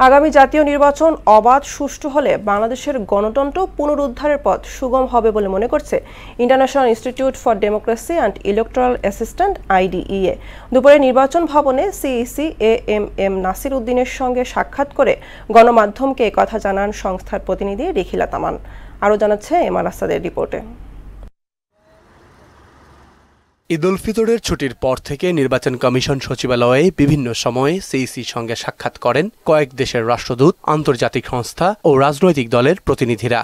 আগামী জাতীয় নির্বাচন অবাধ সুষ্ঠু হলে বাংলাদেশের গণতন্ত্র পুনরুদ্ধারের পথ সুগম হবে বলে মনে করছে international institute for democracy and electoral assistant IDEA। দুপুরে নির্বাচন ভবনে সিইসি AMM নাসির উদ্দিনের সঙ্গে সাক্ষাৎ করে গণমাধ্যমকে একথা জানান সংস্থার প্রতিনিধি রিখিলা তামান। আরও জানাচ্ছে এমান আসাদের রিপোর্টে। ঈদ উল ফিতরের ছুটির পর থেকে নির্বাচন কমিশন সচিবালয়ে বিভিন্ন সময়ে সিইসির সঙ্গে সাক্ষাৎ করেন কয়েক দেশের রাষ্ট্রদূত, আন্তর্জাতিক সংস্থা ও রাজনৈতিক দলের প্রতিনিধিরা।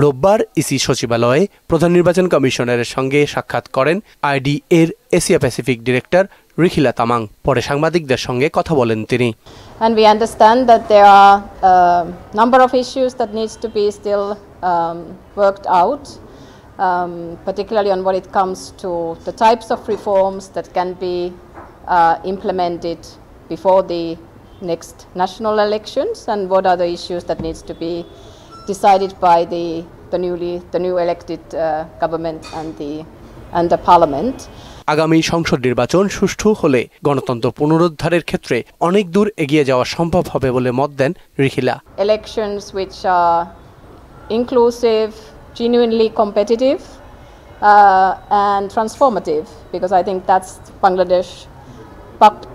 রোববার ইসি সচিবালয়ে প্রধান নির্বাচন কমিশনারের সঙ্গে সাক্ষাৎ করেন IDEA-র এশিয়া প্যাসিফিক ডিরেক্টর রিখিলা তামাং। পরে সাংবাদিকদের সঙ্গে কথা বলেন তিনি। And we understand that there are a number of issues that needs to be still worked out. Particularly on what it comes to the types of reforms that can be implemented before the next national elections, and what are the issues that needs to be decided by the new elected government and the parliament. আগামী সংসদ নির্বাচন সুষ্ঠু হলে গণতন্ত্র পুনরুদ্ধারের ক্ষেত্রে অনেক দূর এগিয়ে যাওয়া সম্ভব হবে বলে মত দেন রিখিলা। Elections which are inclusive, genuinely competitive and transformative, because I think that's Bangladesh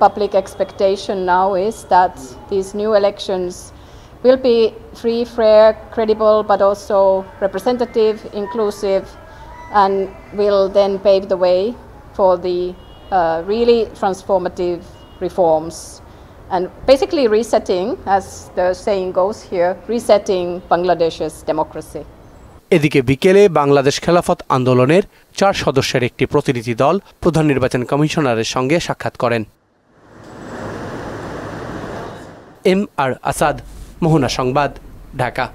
public expectation now, is that these new elections will be free, fair, credible, but also representative, inclusive, and will then pave the way for the really transformative reforms and basically resetting, as the saying goes here, resetting Bangladesh's democracy. এদিকে বিকেলে বাংলাদেশ খেলাফত আন্দোলনের 4 সদস্যের একটি প্রতিনিধি দল প্রধান নির্বাচন কমিশনারের সঙ্গে সাক্ষাৎ করেন। MR আসাদ, মোহনা সংবাদ, ঢাকা।